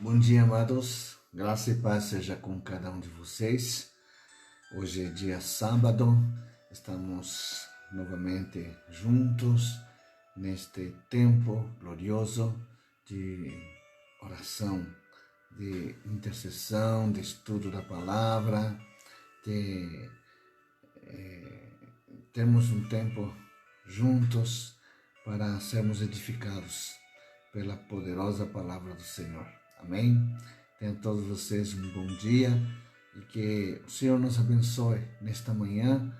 Bom dia, amados. Graça e paz seja com cada um de vocês. Hoje é dia sábado, estamos novamente juntos neste tempo glorioso de oração, de intercessão, de estudo da palavra, de termos um tempo juntos para sermos edificados pela poderosa palavra do Senhor. Amém? Tenham todos vocês um bom dia e que o Senhor nos abençoe nesta manhã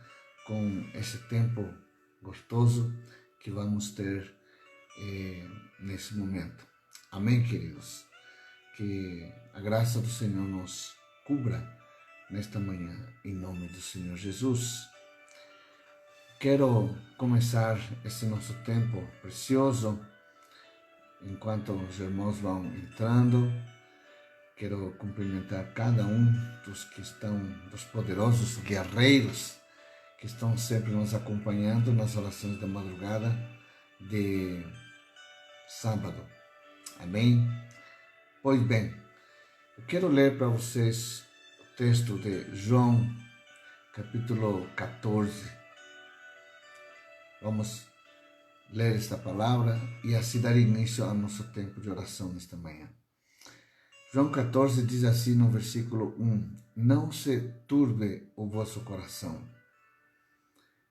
com esse tempo gostoso que vamos ter nesse momento. Amém, queridos? Que a graça do Senhor nos cubra nesta manhã, em nome do Senhor Jesus. Quero começar esse nosso tempo precioso. Enquanto os irmãos vão entrando, quero cumprimentar cada um dos poderosos guerreiros que estão sempre nos acompanhando nas orações da madrugada de sábado. Amém? Pois bem, eu quero ler para vocês o texto de João, capítulo 14. Vamos ler esta palavra e assim dar início ao nosso tempo de oração nesta manhã. João 14 diz assim no versículo 1: Não se turbe o vosso coração.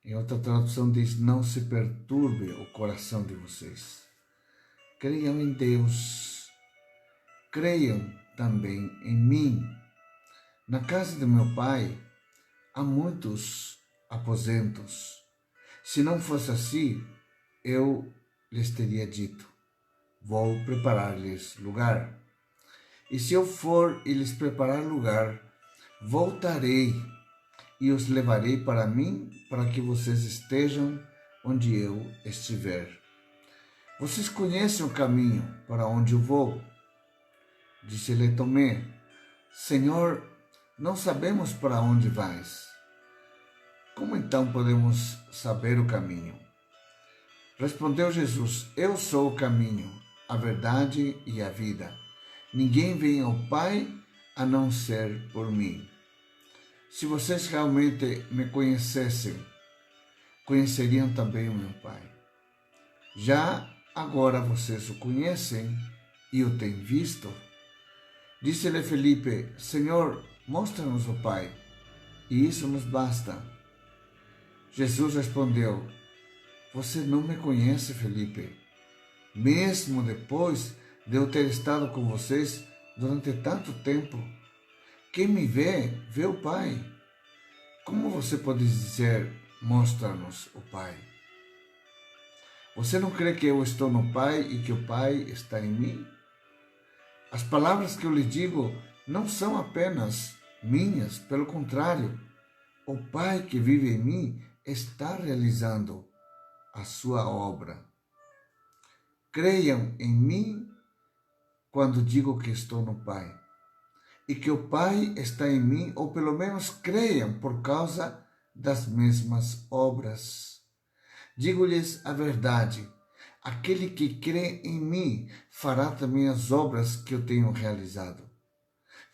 Em outra tradução diz: Não se perturbe o coração de vocês. Creiam em Deus, creiam também em mim. Na casa de meu pai há muitos aposentos. Se não fosse assim, eu lhes teria dito: vou preparar-lhes lugar. E se eu for e lhes preparar lugar, voltarei e os levarei para mim, para que vocês estejam onde eu estiver. Vocês conhecem o caminho para onde eu vou. Disse-lhe Tomé: Senhor, não sabemos para onde vais. Como então podemos saber o caminho? Respondeu Jesus: Eu sou o caminho, a verdade e a vida. Ninguém vem ao Pai a não ser por mim. Se vocês realmente me conhecessem, conheceriam também o meu Pai. Já agora vocês o conhecem e o têm visto. Disse-lhe Felipe: Senhor, mostra-nos o Pai, e isso nos basta. Jesus respondeu: Você não me conhece, Felipe, mesmo depois de eu ter estado com vocês durante tanto tempo. Quem me vê, vê o Pai. Como você pode dizer: mostra-nos o Pai? Você não crê que eu estou no Pai e que o Pai está em mim? As palavras que eu lhe digo não são apenas minhas, pelo contrário, o Pai que vive em mim está realizando a sua obra. Creiam em mim quando digo que estou no Pai, e que o Pai está em mim, ou pelo menos creiam por causa das mesmas obras. Digo-lhes a verdade: aquele que crê em mim fará também as obras que eu tenho realizado.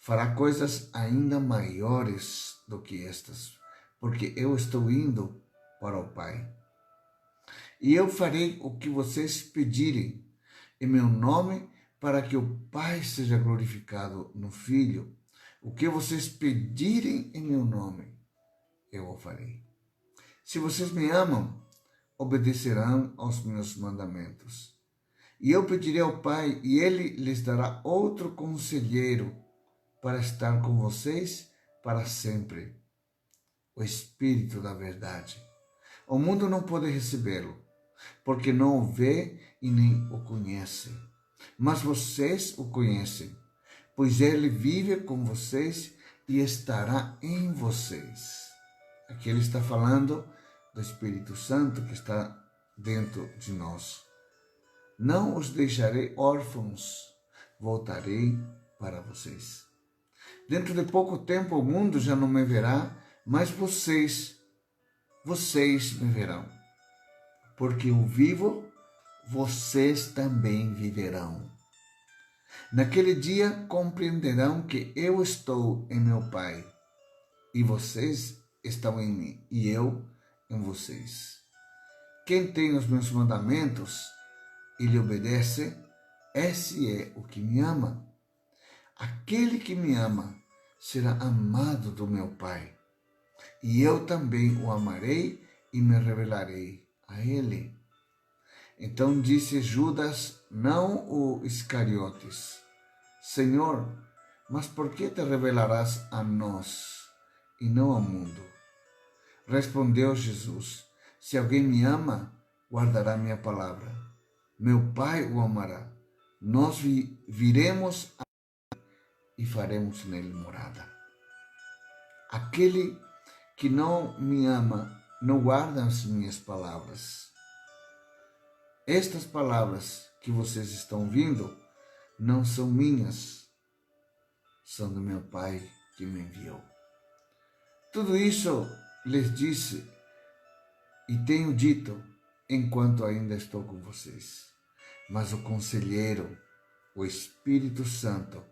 Fará coisas ainda maiores do que estas, porque eu estou indo para o Pai. E eu farei o que vocês pedirem em meu nome, para que o Pai seja glorificado no Filho. O que vocês pedirem em meu nome, eu o farei. Se vocês me amam, obedecerão aos meus mandamentos. E eu pedirei ao Pai, e ele lhes dará outro conselheiro para estar com vocês para sempre, o Espírito da verdade. O mundo não pode recebê-lo, porque não o vê e nem o conhece. Mas vocês o conhecem, pois ele vive com vocês e estará em vocês. Aqui ele está falando do Espírito Santo que está dentro de nós. Não os deixarei órfãos, voltarei para vocês. Dentro de pouco tempo o mundo já não me verá, mas vocês me verão. Porque eu vivo, vocês também viverão. Naquele dia compreenderão que eu estou em meu Pai, e vocês estão em mim, e eu em vocês. Quem tem os meus mandamentos e lhe obedece, esse é o que me ama. Aquele que me ama será amado do meu Pai, e eu também o amarei e me revelarei a ele. Então disse Judas, não o Iscariotes: Senhor, mas por que te revelarás a nós e não ao mundo? Respondeu Jesus: se alguém me ama, guardará minha palavra. Meu Pai o amará. Nós viremos e faremos nele morada. Aquele que não me ama não guarda as minhas palavras. Estas palavras que vocês estão ouvindo não são minhas, são do meu Pai que me enviou. Tudo isso lhes disse e tenho dito enquanto ainda estou com vocês. Mas o Conselheiro, o Espírito Santo,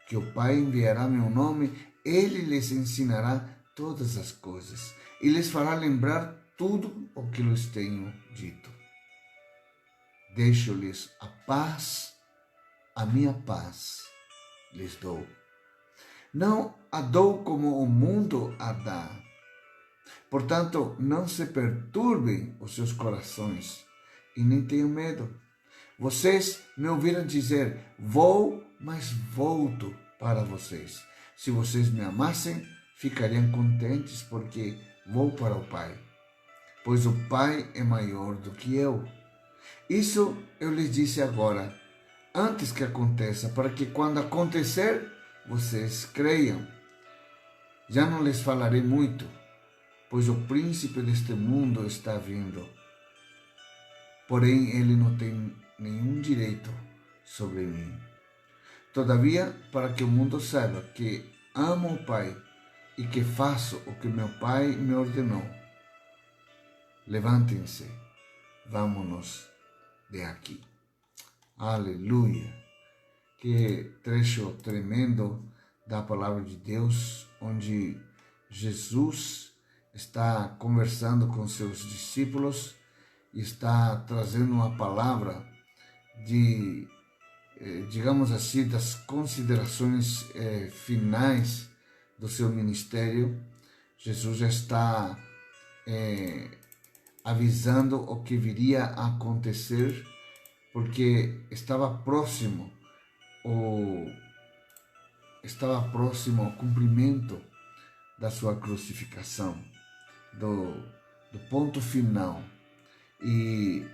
que o Pai enviará em meu nome, ele lhes ensinará todas as coisas e lhes fará lembrar tudo o que lhes tenho dito. Deixo-lhes a paz, a minha paz lhes dou. Não a dou como o mundo a dá. Portanto, não se perturbem os seus corações e nem tenham medo. Vocês me ouviram dizer, vou, mas volto para vocês. Se vocês me amassem, ficariam contentes porque vou para o Pai, pois o Pai é maior do que eu. Isso eu lhes disse agora, antes que aconteça, para que quando acontecer, vocês creiam. Já não lhes falarei muito, pois o príncipe deste mundo está vindo. Porém, ele não tem nenhum direito sobre mim. Todavia, para que o mundo saiba que amo o Pai e que faço o que meu Pai me ordenou, levantem-se, vamos-nos de aqui. Aleluia! Que trecho tremendo da palavra de Deus, onde Jesus está conversando com seus discípulos e está trazendo uma palavra de, digamos assim, das considerações finais do seu ministério. Jesus já está avisando o que viria a acontecer, porque estava próximo ao cumprimento da sua crucificação, do ponto final. E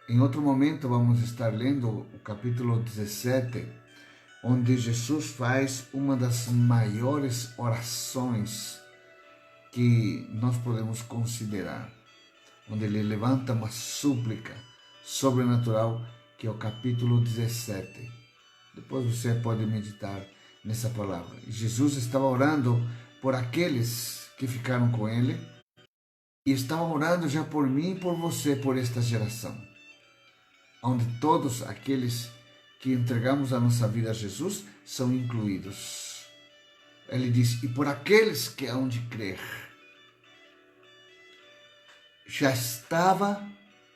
em outro momento vamos estar lendo o capítulo 17, onde Jesus faz uma das maiores orações que nós podemos considerar, onde ele levanta uma súplica sobrenatural, que é o capítulo 17. Depois você pode meditar nessa palavra. Jesus estava orando por aqueles que ficaram com ele e estava orando já por mim e por você, por esta geração, onde todos aqueles que entregamos a nossa vida a Jesus são incluídos. Ele diz, e por aqueles que hão de crer. Já estava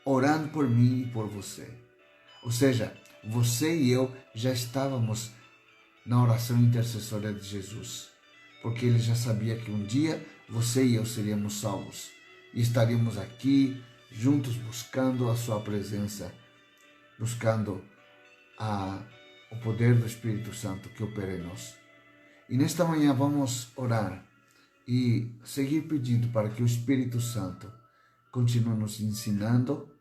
orando por mim e por você. Ou seja, você e eu já estávamos na oração intercessória de Jesus, porque ele já sabia que um dia você e eu seríamos salvos e estaríamos aqui juntos buscando a sua presença, buscando o poder do Espírito Santo que opera em nós. E nesta manhã vamos orar e seguir pedindo para que o Espírito Santo continue nos ensinando,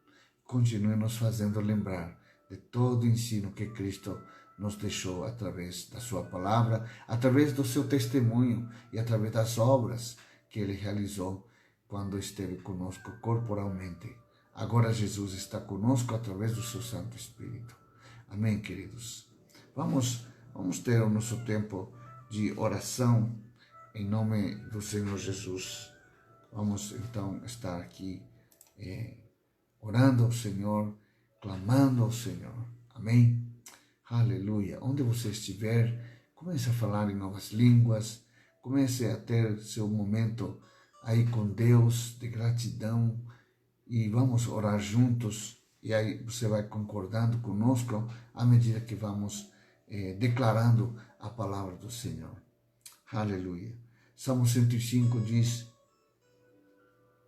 continue nos fazendo lembrar de todo o ensino que Cristo nos deixou através da sua palavra, através do seu testemunho e através das obras que ele realizou quando esteve conosco corporalmente. Agora Jesus está conosco através do seu Santo Espírito. Amém, queridos? Vamos ter o nosso tempo de oração em nome do Senhor Jesus. Vamos então estar aqui orando ao Senhor, clamando ao Senhor. Amém? Aleluia. Onde você estiver, comece a falar em novas línguas, comece a ter seu momento aí com Deus de gratidão e vamos orar juntos. E aí você vai concordando conosco à medida que vamos declarando a palavra do Senhor. Aleluia. Salmo 105 diz: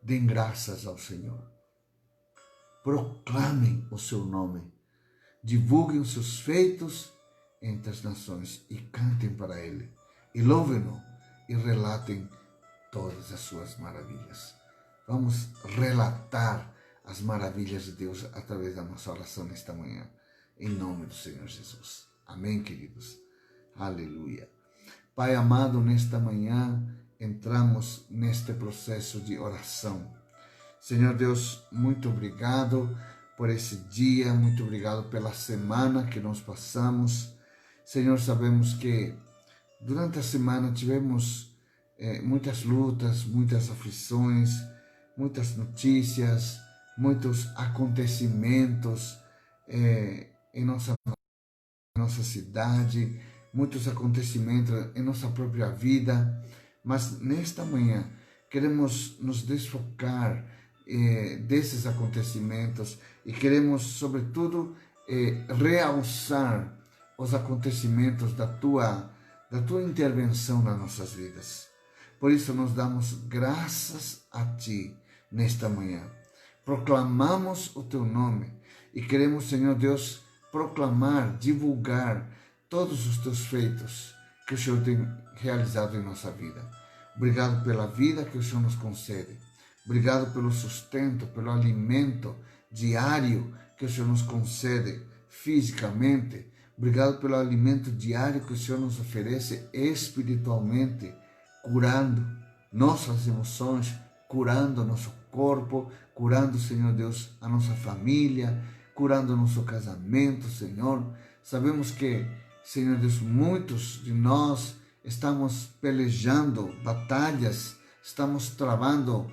deem graças ao Senhor, proclamem o seu nome, divulguem os seus feitos entre as nações e cantem para Ele, e louvem-no e relatem todas as suas maravilhas. Vamos relatar as maravilhas de Deus através da nossa oração nesta manhã, em nome do Senhor Jesus. Amém, queridos? Aleluia. Pai amado, nesta manhã entramos neste processo de oração. Senhor Deus, muito obrigado por esse dia, muito obrigado pela semana que nós passamos. Senhor, sabemos que durante a semana tivemos muitas lutas, muitas aflições, muitas notícias, muitos acontecimentos em nossa cidade, muitos acontecimentos em nossa própria vida, mas nesta manhã queremos nos desfocar desses acontecimentos e queremos, sobretudo, realçar os acontecimentos da tua intervenção nas nossas vidas. Por isso nós damos graças a Ti nesta manhã. Proclamamos o Teu nome e queremos, Senhor Deus, proclamar, divulgar todos os Teus feitos que o Senhor tem realizado em nossa vida. Obrigado pela vida que o Senhor nos concede. Obrigado pelo sustento, pelo alimento diário que o Senhor nos concede fisicamente. Obrigado pelo alimento diário que o Senhor nos oferece espiritualmente, curando nossas emoções, curando nosso corpo, curando, Senhor Deus, a nossa família, curando o nosso casamento, Senhor. Sabemos que, Senhor Deus, muitos de nós estamos pelejando batalhas, estamos travando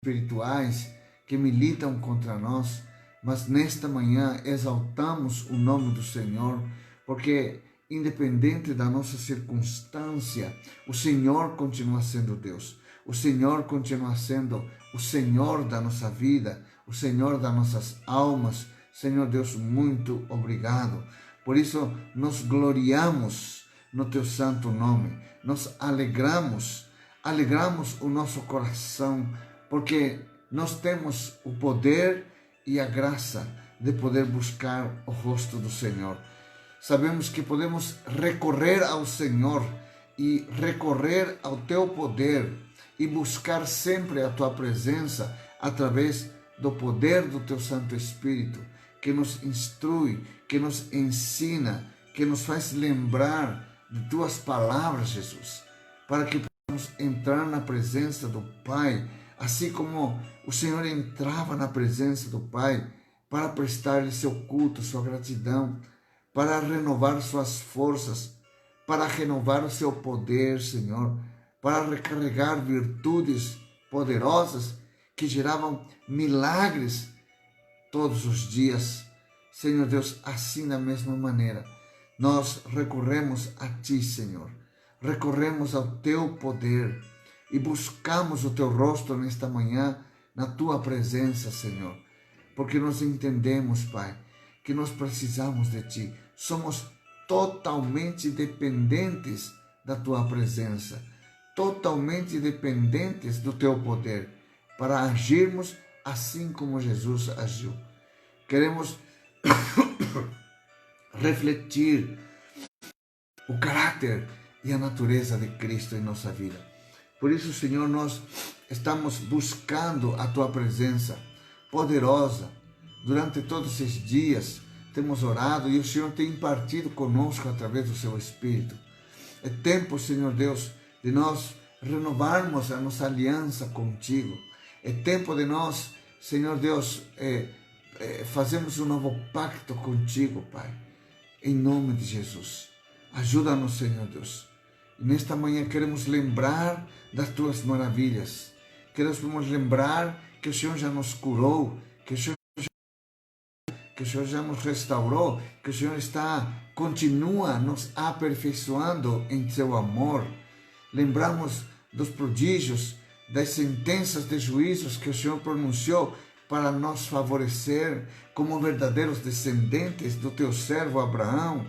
espirituais que militam contra nós, mas nesta manhã exaltamos o nome do Senhor, porque independente da nossa circunstância, o Senhor continua sendo Deus. O Senhor continua sendo o Senhor da nossa vida, o Senhor das nossas almas. Senhor Deus, muito obrigado. Por isso, nos gloriamos no Teu santo nome. Nos alegramos o nosso coração, porque nós temos o poder e a graça de poder buscar o rosto do Senhor. Sabemos que podemos recorrer ao Senhor e recorrer ao Teu poder e buscar sempre a Tua presença através do poder do Teu Santo Espírito, que nos instrui, que nos ensina, que nos faz lembrar de Tuas palavras, Jesus, para que possamos entrar na presença do Pai, assim como o Senhor entrava na presença do Pai para prestar-lhe seu culto, sua gratidão, para renovar suas forças, para renovar o seu poder, Senhor, para recarregar virtudes poderosas que geravam milagres todos os dias. Senhor Deus, assim da mesma maneira, nós recorremos a Ti, Senhor, recorremos ao Teu poder e buscamos o Teu rosto nesta manhã, na Tua presença, Senhor, porque nós entendemos, Pai, que nós precisamos de Ti, somos totalmente dependentes da Tua presença, totalmente dependentes do Teu poder, para agirmos assim como Jesus agiu. Queremos refletir o caráter e a natureza de Cristo em nossa vida. Por isso, Senhor, nós estamos buscando a Tua presença poderosa. Durante todos esses dias, temos orado e o Senhor tem impartido conosco através do Seu Espírito. É tempo, Senhor Deus, de nós renovarmos a nossa aliança contigo. É tempo de nós, Senhor Deus, fazermos um novo pacto contigo, Pai. Em nome de Jesus. Ajuda-nos, Senhor Deus. E nesta manhã queremos lembrar das Tuas maravilhas. Queremos lembrar que o Senhor já nos curou, que o Senhor que o Senhor já nos restaurou, que o Senhor continua nos aperfeiçoando em seu amor. Lembramos dos prodígios, das sentenças de juízos que o Senhor pronunciou para nos favorecer como verdadeiros descendentes do teu servo Abraão,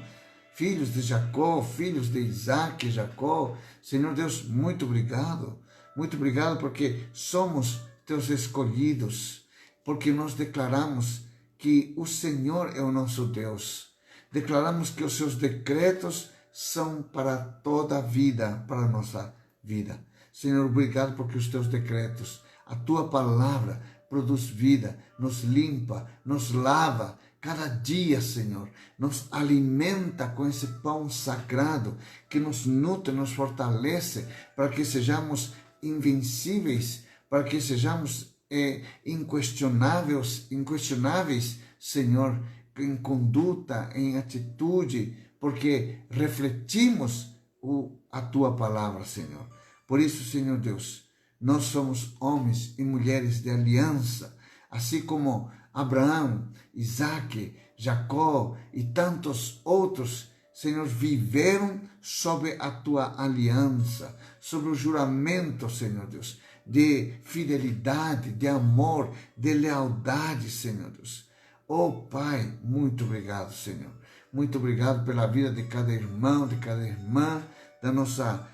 filhos de Jacó, filhos de Isaac e Jacó. Senhor Deus, muito obrigado porque somos teus escolhidos, porque nós declaramos que o Senhor é o nosso Deus. Declaramos que os seus decretos são para toda a vida, para a nossa vida. Senhor, obrigado porque os teus decretos, a tua palavra, produz vida, nos limpa, nos lava. Cada dia, Senhor, nos alimenta com esse pão sagrado que nos nutre, nos fortalece para que sejamos invencíveis, para que sejamos inquestionáveis, Senhor, em conduta, em atitude, porque refletimos a tua palavra, Senhor. Por isso, Senhor Deus, nós somos homens e mulheres de aliança, assim como Abraão, Isaac, Jacó e tantos outros, Senhor, viveram sob a tua aliança, sobre o juramento, Senhor Deus, de fidelidade, de amor, de lealdade, Senhor Deus. Oh Pai, muito obrigado, Senhor. Muito obrigado pela vida de cada irmão, de cada irmã, da nossa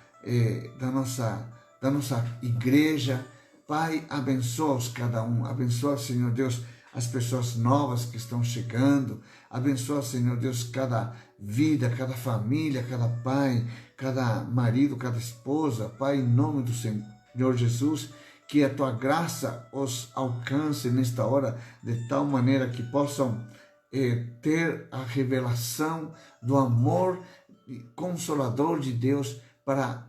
igreja. Pai, abençoa-os cada um. Abençoa, Senhor Deus, as pessoas novas que estão chegando. Abençoa, Senhor Deus, cada vida, cada família, cada pai, cada marido, cada esposa. Pai, em nome do Senhor Jesus, que a tua graça os alcance nesta hora de tal maneira que possam ter a revelação do amor consolador de Deus para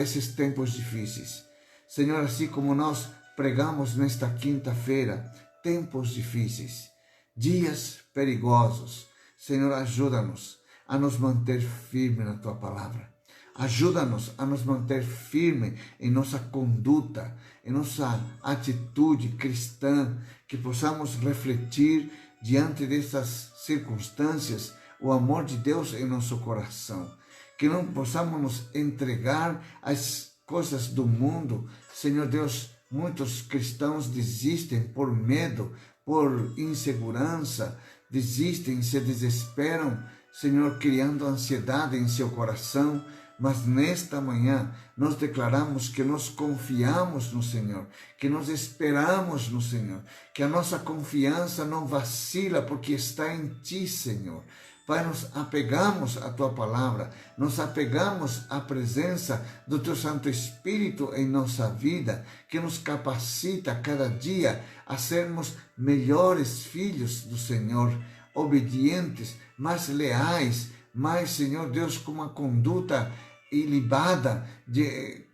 esses tempos difíceis. Senhor, assim como nós pregamos nesta quinta-feira, tempos difíceis, dias perigosos, Senhor, ajuda-nos a nos manter firmes na tua palavra. Ajuda-nos a nos manter firmes em nossa conduta, em nossa atitude cristã, que possamos refletir diante dessas circunstâncias o amor de Deus em nosso coração. Que não possamos nos entregar às coisas do mundo. Senhor Deus, muitos cristãos desistem por medo, por insegurança, desistem, se desesperam, Senhor, criando ansiedade em seu coração. Mas nesta manhã nós declaramos que nós confiamos no Senhor, que nós esperamos no Senhor, que a nossa confiança não vacila porque está em Ti, Senhor. Pai, nos apegamos à Tua palavra, nos apegamos à presença do Teu Santo Espírito em nossa vida, que nos capacita cada dia a sermos melhores filhos do Senhor, obedientes, mais leais, mais, Senhor Deus, com uma conduta ilibada,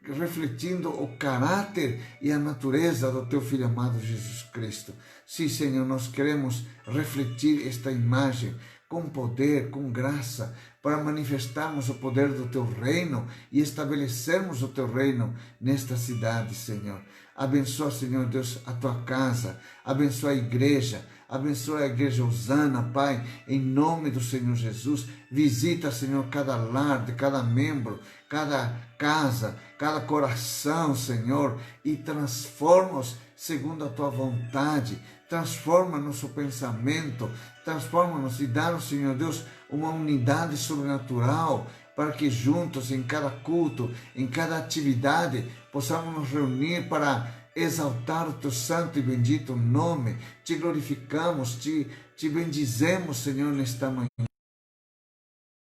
refletindo o caráter e a natureza do Teu Filho amado Jesus Cristo. Sim, Senhor, nós queremos refletir esta imagem com poder, com graça, para manifestarmos o poder do Teu reino e estabelecermos o Teu reino nesta cidade, Senhor. Abençoa, Senhor Deus, a Tua casa, abençoa a igreja Osana, Pai, em nome do Senhor Jesus. Visita, Senhor, cada lar de cada membro, cada casa, cada coração, Senhor, e transforma-os segundo a Tua vontade. Transforma nosso pensamento, transforma-nos e dá-nos, Senhor Deus, uma unidade sobrenatural, para que juntos, em cada culto, em cada atividade, possamos nos reunir para exaltar o Teu santo e bendito nome. Te glorificamos, te bendizemos, Senhor, nesta manhã.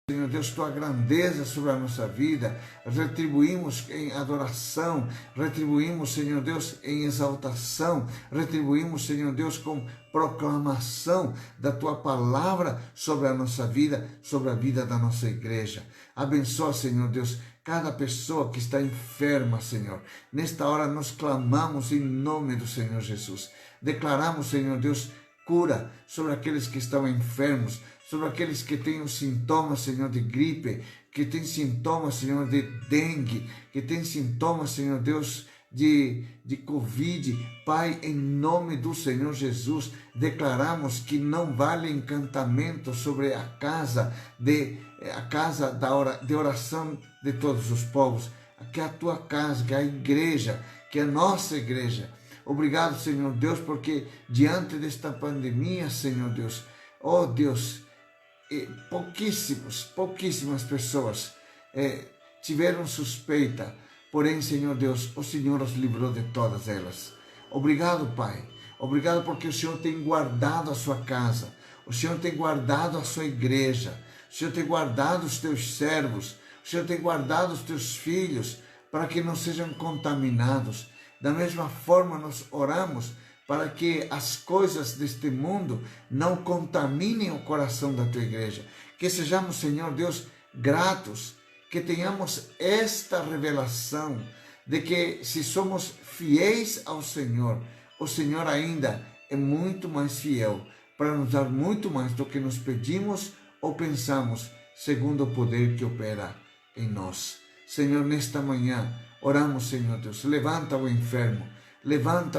Senhor Deus, Tua grandeza sobre a nossa vida, retribuímos em adoração, retribuímos, Senhor Deus, em exaltação, retribuímos, Senhor Deus, com proclamação da Tua palavra sobre a nossa vida, sobre a vida da nossa igreja. Abençoa, Senhor Deus, cada pessoa que está enferma, Senhor. Nesta hora nós clamamos em nome do Senhor Jesus. Declaramos, Senhor Deus, cura sobre aqueles que estão enfermos, sobre aqueles que têm os sintomas, Senhor, de gripe, que têm sintomas, Senhor, de dengue, que têm sintomas, Senhor Deus, de Covid. Pai, em nome do Senhor Jesus, declaramos que não vale encantamento sobre a casa de oração de todos os povos, que é a tua casa, que é a igreja, que é a nossa igreja. Obrigado, Senhor Deus, porque diante desta pandemia, Senhor Deus, oh Deus, pouquíssimas pessoas tiveram suspeita, porém, Senhor Deus, o Senhor os livrou de todas elas. Obrigado, Pai. Obrigado porque o Senhor tem guardado a sua casa, o Senhor tem guardado a sua igreja, o Senhor tem guardado os teus servos, o Senhor tem guardado os teus filhos para que não sejam contaminados. Da mesma forma, nós oramos para que as coisas deste mundo não contaminem o coração da tua igreja. Que sejamos, Senhor Deus, gratos, que tenhamos esta revelação de que se somos fiéis ao Senhor, o Senhor ainda é muito mais fiel para nos dar muito mais do que nos pedimos ou pensamos, segundo o poder que opera em nós. Senhor, nesta manhã, oramos, Senhor Deus, levanta o enfermo, levanta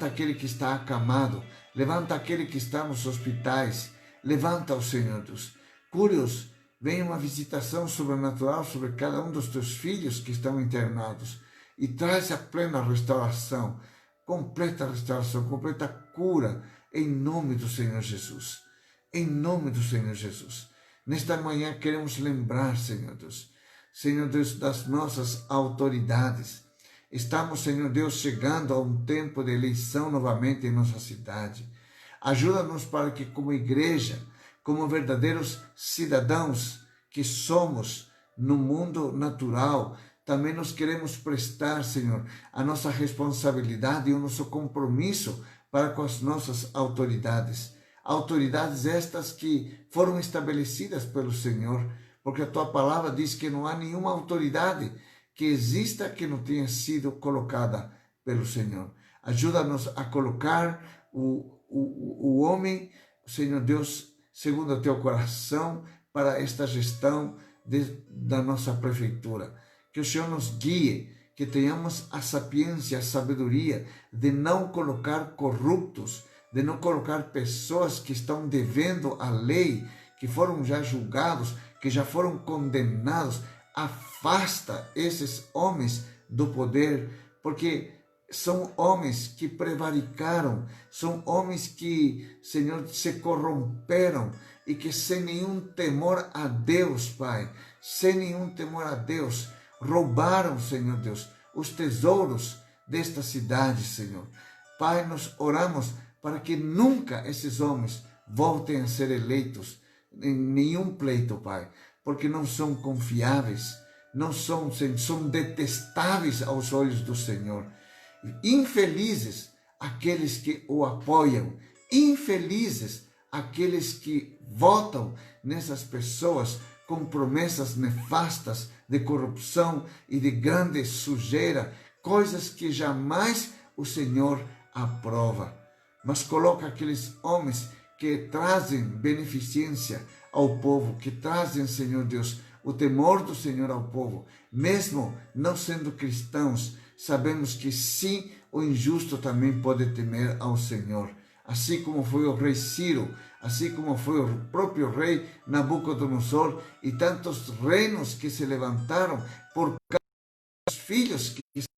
aquele que está acamado, levanta aquele que está nos hospitais, levanta-o, Senhor Deus, cure-os, venha uma visitação sobrenatural sobre cada um dos teus filhos que estão internados e traz a plena restauração, completa cura, em nome do Senhor Jesus. Em nome do Senhor Jesus. Nesta manhã queremos lembrar, Senhor Deus, das nossas autoridades. Estamos, Senhor Deus, chegando a um tempo de eleição novamente em nossa cidade. Ajuda-nos para que, como igreja, como verdadeiros cidadãos que somos no mundo natural, também nós queremos prestar, Senhor, a nossa responsabilidade e o nosso compromisso para com as nossas autoridades. Autoridades estas que foram estabelecidas pelo Senhor, porque a tua palavra diz que não há nenhuma autoridade que exista que não tenha sido colocada pelo Senhor. Ajuda-nos a colocar o homem, Senhor Deus, segundo o teu coração, para esta gestão da nossa prefeitura. Que o Senhor nos guie, que tenhamos a sapiência, a sabedoria de não colocar corruptos, de não colocar pessoas que estão devendo a lei, que foram já julgados, que já foram condenados. Afasta esses homens do poder, porque são homens que prevaricaram, são homens que, Senhor, se corromperam e que sem nenhum temor a Deus, Pai, sem nenhum temor a Deus, roubaram, Senhor Deus, os tesouros desta cidade, Senhor. Pai, nós oramos para que nunca esses homens voltem a ser eleitos em nenhum pleito, Pai, porque não são confiáveis, são detestáveis aos olhos do Senhor. Infelizes aqueles que o apoiam, infelizes aqueles que votam nessas pessoas com promessas nefastas de corrupção e de grande sujeira, coisas que jamais o Senhor aprova. Mas coloca aqueles homens que trazem beneficência ao povo, que trazem, Senhor Deus, o temor do Senhor ao povo, mesmo não sendo cristãos. Sabemos que sim, o injusto também pode temer ao Senhor. Assim como foi o rei Ciro, assim como foi o próprio rei Nabucodonosor e tantos reinos que se levantaram por causa dos filhos que estão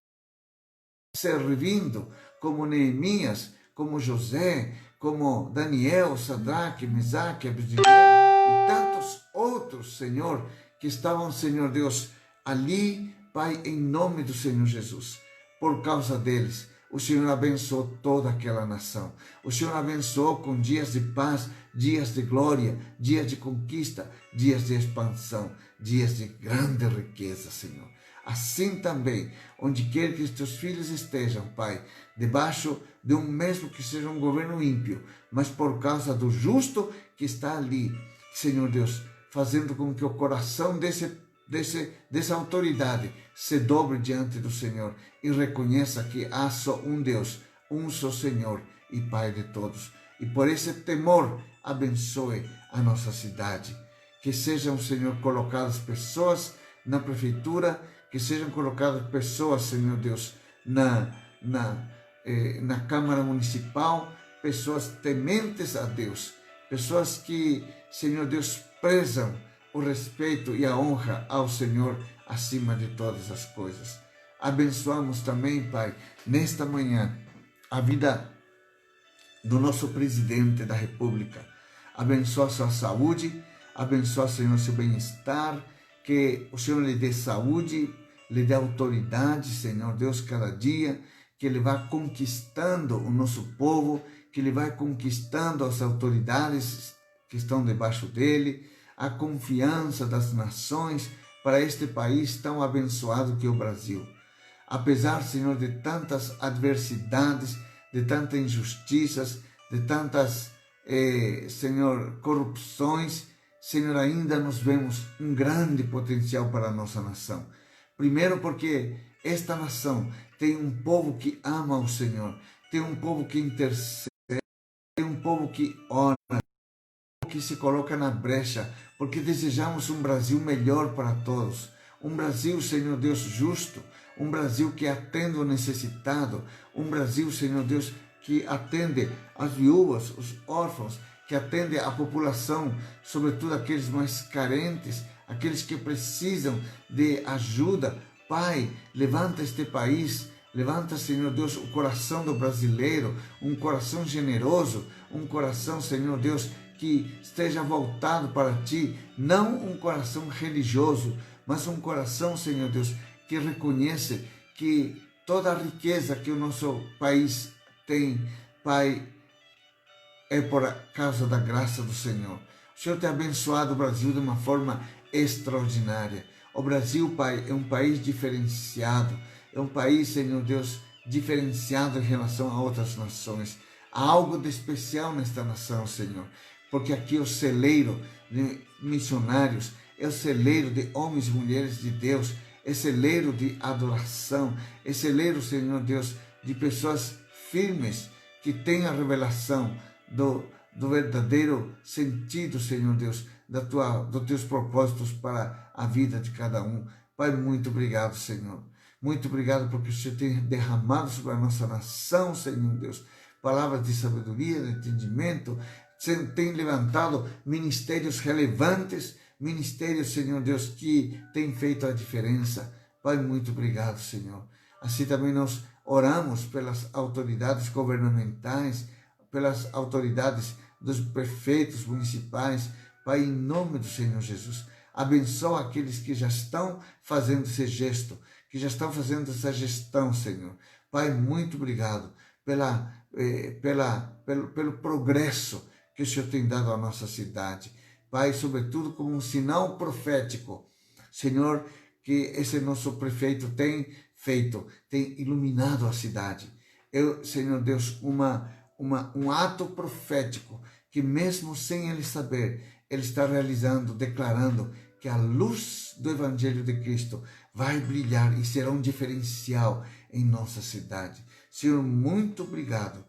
servindo, como Neemias, como José, como Daniel, Sadraque, Mesaque, Abednego e tantos outros, Senhor, que estavam, Senhor Deus, ali, Pai, em nome do Senhor Jesus. Por causa deles, o Senhor abençoou toda aquela nação. O Senhor abençoou com dias de paz, dias de glória, dias de conquista, dias de expansão, dias de grande riqueza, Senhor. Assim também, onde quer que os teus filhos estejam, Pai, debaixo de um mesmo que seja um governo ímpio, mas por causa do justo que está ali, Senhor Deus, fazendo com que o coração dessa autoridade se dobre diante do Senhor e reconheça que há só um Deus, um só Senhor e Pai de todos. E por esse temor, abençoe a nossa cidade. Que sejam, Senhor, colocadas pessoas na prefeitura que sejam colocadas pessoas, Senhor Deus, na Câmara Municipal, pessoas tementes a Deus, pessoas que, Senhor Deus, prezam o respeito e a honra ao Senhor acima de todas as coisas. Abençoamos também, Pai, nesta manhã, a vida do nosso presidente da República. Abençoa a sua saúde, abençoa, Senhor, seu bem-estar, que o Senhor lhe dê saúde, lhe dê autoridade, Senhor Deus, cada dia, que Ele vá conquistando o nosso povo, que Ele vai conquistando as autoridades que estão debaixo dele, a confiança das nações para este país tão abençoado que é o Brasil. Apesar, Senhor, de tantas adversidades, de tantas injustiças, de tantas, Senhor, corrupções, Senhor, ainda nos vemos um grande potencial para a nossa nação. Primeiro porque esta nação tem um povo que ama o Senhor, tem um povo que intercede, tem um povo que ora, que se coloca na brecha, porque desejamos um Brasil melhor para todos. Um Brasil, Senhor Deus, justo, um Brasil que atende o necessitado, um Brasil, Senhor Deus, que atende as viúvas, os órfãos, que atende a população, sobretudo aqueles mais carentes, aqueles que precisam de ajuda. Pai, levanta este país, levanta, Senhor Deus, o coração do brasileiro, um coração generoso, um coração, Senhor Deus, que esteja voltado para Ti, não um coração religioso, mas um coração, Senhor Deus, que reconhece que toda a riqueza que o nosso país tem, Pai, é por causa da graça do Senhor. O Senhor tem abençoado o Brasil de uma forma extraordinária. O Brasil, Pai, é um país diferenciado, é um país, Senhor Deus, diferenciado em relação a outras nações. Há algo de especial nesta nação, Senhor, porque aqui é o celeiro de missionários, é o celeiro de homens e mulheres de Deus, é celeiro de adoração, é celeiro, Senhor Deus, de pessoas firmes que têm a revelação do verdadeiro sentido, Senhor Deus, dos teus propósitos para a vida de cada um. Pai, muito obrigado, Senhor. Muito obrigado porque o Senhor tem derramado sobre a nossa nação, Senhor Deus, palavras de sabedoria, de entendimento, tem levantado ministérios relevantes, ministérios, Senhor Deus, que têm feito a diferença. Pai, muito obrigado, Senhor. Assim também nós oramos pelas autoridades governamentais, pelas autoridades dos prefeitos municipais. Pai, em nome do Senhor Jesus, abençoa aqueles que já estão fazendo esse gesto, que já estão fazendo essa gestão, Senhor. Pai, muito obrigado pelo progresso que o Senhor tem dado à nossa cidade. Pai, sobretudo como um sinal profético, Senhor, que esse nosso prefeito tem feito, tem iluminado a cidade. Senhor Deus, um ato profético que mesmo sem ele saber, ele está realizando, declarando que a luz do Evangelho de Cristo vai brilhar e será um diferencial em nossa cidade. Senhor, muito obrigado,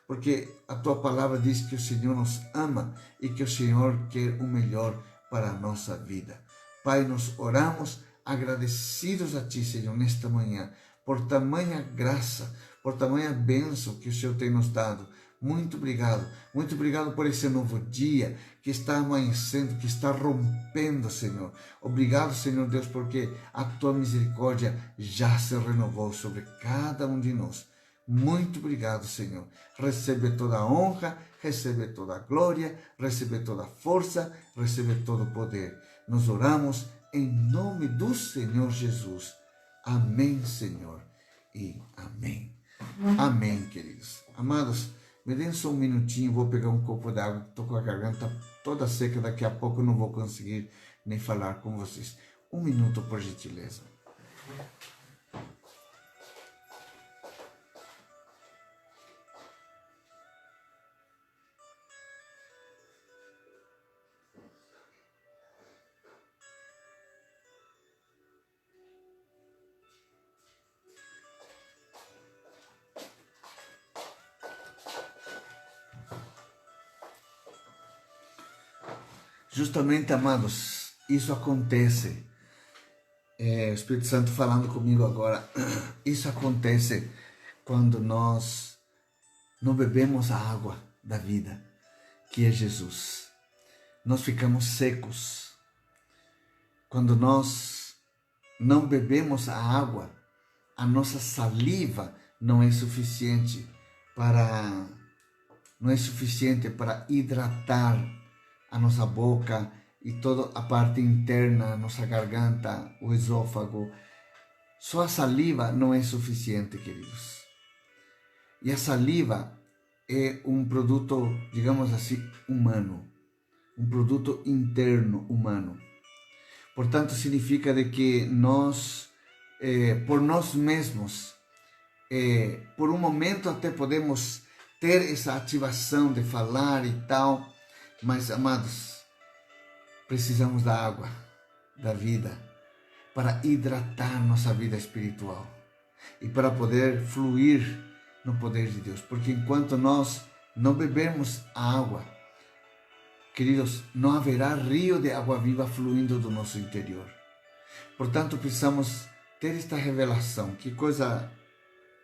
porque a Tua palavra diz que o Senhor nos ama e que o Senhor quer o melhor para a nossa vida. Pai, nós oramos agradecidos a Ti, Senhor, nesta manhã, por tamanha graça, por tamanha bênção que o Senhor tem nos dado. Muito obrigado por esse novo dia que está amanhecendo, que está rompendo, Senhor. Obrigado, Senhor Deus, porque a Tua misericórdia já se renovou sobre cada um de nós. Muito obrigado, Senhor. Recebe toda a honra, recebe toda a glória, recebe toda a força, recebe todo o poder. Nós oramos em nome do Senhor Jesus. Amém, Senhor, e amém. Amém, queridos. Amados, me deem só um minutinho, vou pegar um copo d'água, estou com a garganta toda seca, daqui a pouco eu não vou conseguir nem falar com vocês. Um minuto, por gentileza. Justamente, amados, isso acontece o Espírito Santo falando comigo agora. Isso acontece quando nós não bebemos a água da vida, que é Jesus. Nós ficamos secos. Quando nós não bebemos a água, a nossa saliva não é suficiente para hidratar a nossa boca e toda a parte interna, a nossa garganta, o esôfago. Só a saliva não é suficiente, queridos. E a saliva é um produto, digamos assim, humano, um produto interno humano. Portanto, significa de que nós, por nós mesmos, por um momento até podemos ter essa ativação de falar e tal, mas, amados, precisamos da água, da vida, para hidratar nossa vida espiritual e para poder fluir no poder de Deus. Porque enquanto nós não bebermos a água, queridos, não haverá rio de água viva fluindo do nosso interior. Portanto, precisamos ter esta revelação. Que coisa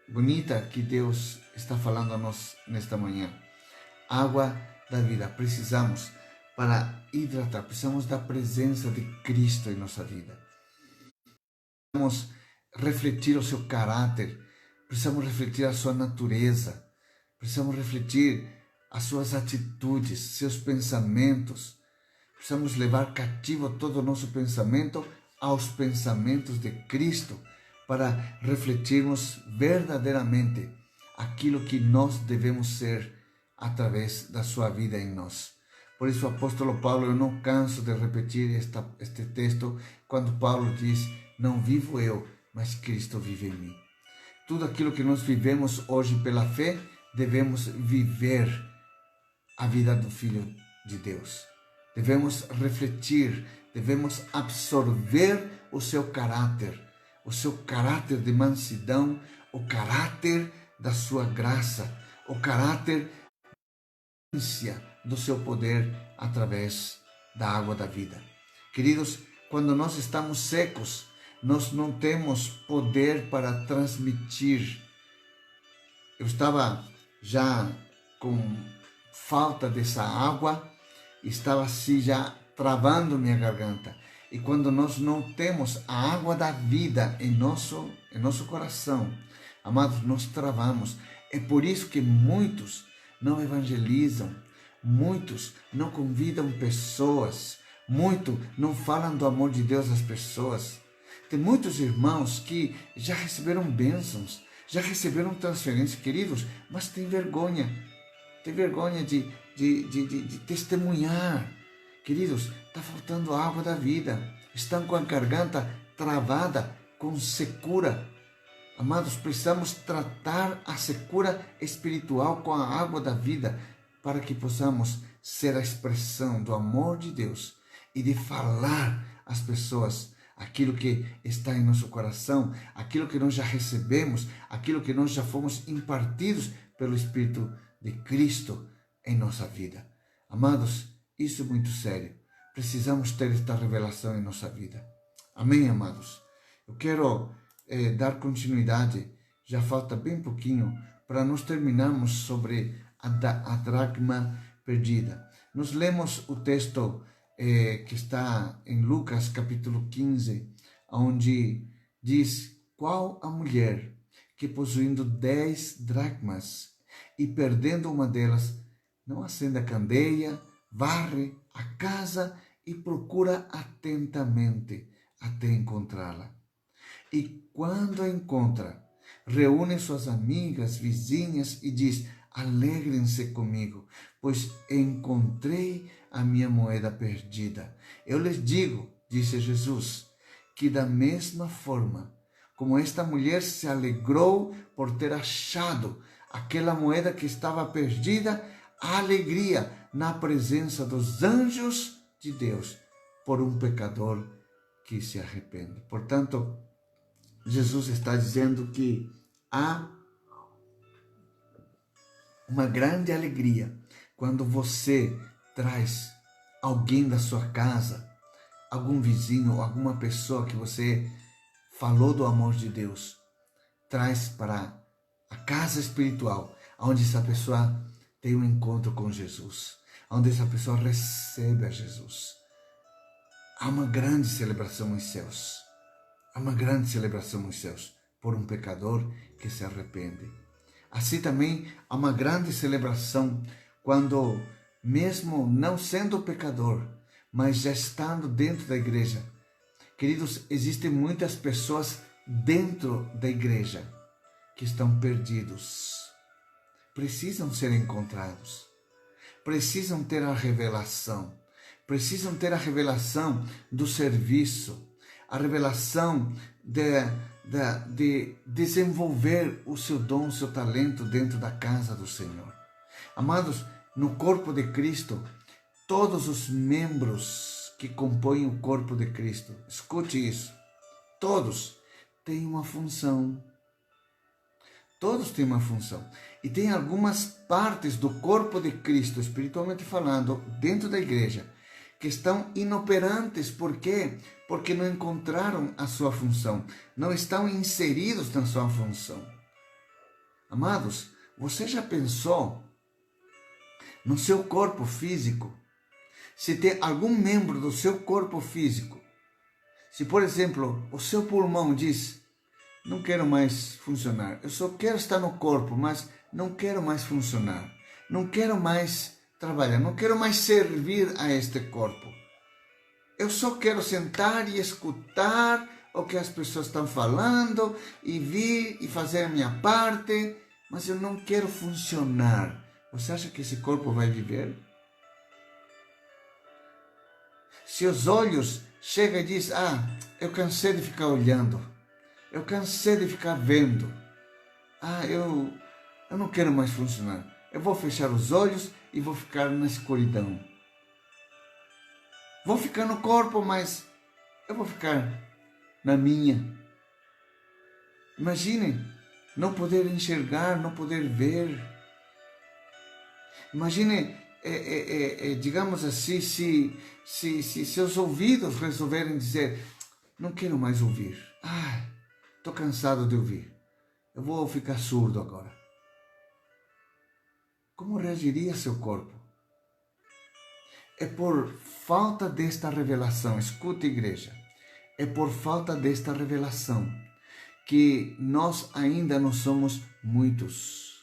bonita que Deus está falando a nós nesta manhã. Água da vida. Precisamos para hidratar. Precisamos da presença de Cristo em nossa vida. Precisamos refletir o seu caráter. Precisamos refletir a sua natureza. Precisamos refletir as suas atitudes, seus pensamentos. Precisamos levar cativo todo o nosso pensamento aos pensamentos de Cristo, para refletirmos verdadeiramente aquilo que nós devemos ser através da sua vida em nós. Por isso o apóstolo Paulo, eu não canso de repetir este texto, quando Paulo diz: não vivo eu, mas Cristo vive em mim. Tudo aquilo que nós vivemos hoje pela fé, devemos viver a vida do Filho de Deus. Devemos refletir, devemos absorver o seu caráter de mansidão, o caráter da sua graça, o caráter do seu poder através da água da vida. Queridos, quando nós estamos secos, nós não temos poder para transmitir. Eu estava já com falta dessa água, estava assim já travando minha garganta. E quando nós não temos a água da vida em nosso coração, amados, nós travamos. É por isso que muitos não evangelizam, muitos não convidam pessoas, muitos não falam do amor de Deus às pessoas. Tem muitos irmãos que já receberam bênçãos, já receberam transferências, queridos, mas tem vergonha de testemunhar. Queridos, está faltando a água da vida. Estão com a garganta travada, com secura. Amados, precisamos tratar a secura espiritual com a água da vida, para que possamos ser a expressão do amor de Deus e de falar às pessoas aquilo que está em nosso coração, aquilo que nós já recebemos, aquilo que nós já fomos impartidos pelo Espírito de Cristo em nossa vida. Amados, isso é muito sério. Precisamos ter esta revelação em nossa vida. Amém, amados? Eu quero dar continuidade, já falta bem pouquinho, para nós terminarmos sobre a dracma perdida. Nós lemos o texto que está em Lucas capítulo 15, onde diz: qual a mulher que, possuindo 10 dracmas e perdendo uma delas, não acende a candeia, varre a casa e procura atentamente até encontrá-la. E quando a encontra, reúne suas amigas, vizinhas e diz: alegrem-se comigo, pois encontrei a minha moeda perdida. Eu lhes digo, disse Jesus, que da mesma forma como esta mulher se alegrou por ter achado aquela moeda que estava perdida, a alegria na presença dos anjos de Deus por um pecador que se arrepende. Portanto, Jesus está dizendo que há uma grande alegria quando você traz alguém da sua casa, algum vizinho, alguma pessoa que você falou do amor de Deus, traz para a casa espiritual, onde essa pessoa tem um encontro com Jesus, onde essa pessoa recebe a Jesus. Há uma grande celebração nos céus. Há uma grande celebração nos céus por um pecador que se arrepende. Assim também há uma grande celebração quando, mesmo não sendo pecador, mas já estando dentro da igreja. Queridos, existem muitas pessoas dentro da igreja que estão perdidos. Precisam ser encontrados. Precisam ter a revelação. Precisam ter a revelação do serviço. A revelação de desenvolver o seu dom, o seu talento dentro da casa do Senhor. Amados, no corpo de Cristo, todos os membros que compõem o corpo de Cristo, escute isso, todos têm uma função. Todos têm uma função. E tem algumas partes do corpo de Cristo, espiritualmente falando, dentro da igreja, que estão inoperantes. Por quê? Porque não encontraram a sua função. Não estão inseridos na sua função. Amados, você já pensou no seu corpo físico? Se tem algum membro do seu corpo físico, se, por exemplo, o seu pulmão diz: não quero mais funcionar, eu só quero estar no corpo, mas não quero mais funcionar, não quero mais trabalhar, não quero mais servir a este corpo. Eu só quero sentar e escutar o que as pessoas estão falando e vir e fazer a minha parte, mas eu não quero funcionar. Você acha que esse corpo vai viver? Se os olhos chegam e dizem: eu cansei de ficar olhando, eu cansei de ficar vendo, eu não quero mais funcionar, eu vou fechar os olhos e vou ficar na escuridão. Vou ficar no corpo, mas eu vou ficar na minha. Imagine não poder enxergar, não poder ver. Imagine, digamos assim, se seus ouvidos resolverem dizer: não quero mais ouvir. Estou cansado de ouvir. Eu vou ficar surdo agora. Como reagiria seu corpo? É por falta desta revelação, escuta, igreja, é por falta desta revelação que nós ainda não somos muitos.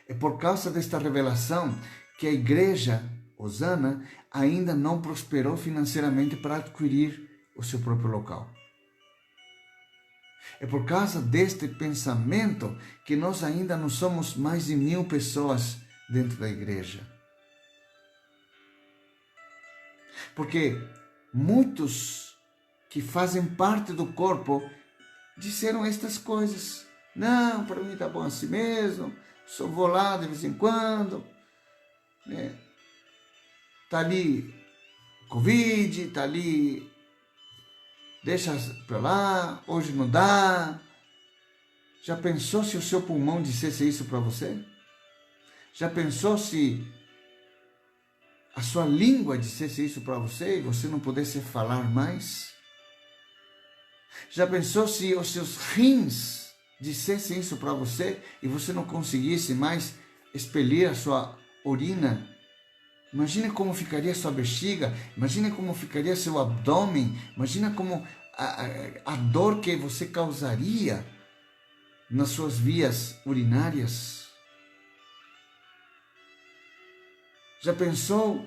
É por causa desta revelação que a igreja Osana ainda não prosperou financeiramente para adquirir o seu próprio local. É por causa deste pensamento que nós ainda não somos mais de 1000 pessoas dentro da igreja. Porque muitos que fazem parte do corpo disseram estas coisas: não, para mim está bom assim mesmo, só vou lá de vez em quando, né? Tá ali Covid, tá ali, deixa para lá, hoje não dá. Já pensou se o seu pulmão dissesse isso para você? Já pensou se a sua língua dissesse isso para você e você não pudesse falar mais? Já pensou se os seus rins dissessem isso para você e você não conseguisse mais expelir a sua urina? Imagine como ficaria sua bexiga, imagine como ficaria seu abdômen, imagina como a dor que você causaria nas suas vias urinárias. Já pensou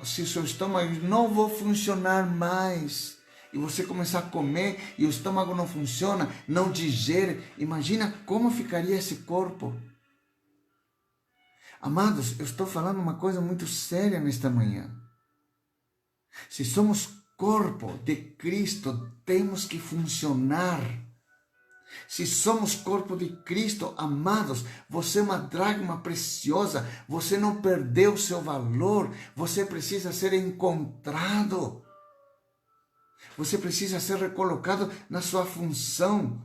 se o seu estômago não vai funcionar mais e você começar a comer e o estômago não funciona, não digere? Imagina como ficaria esse corpo. Amados, eu estou falando uma coisa muito séria nesta manhã. Se somos corpo de Cristo, temos que funcionar. Se somos corpo de Cristo, amados, você é uma dracma preciosa, você não perdeu seu valor, você precisa ser encontrado. Você precisa ser recolocado na sua função.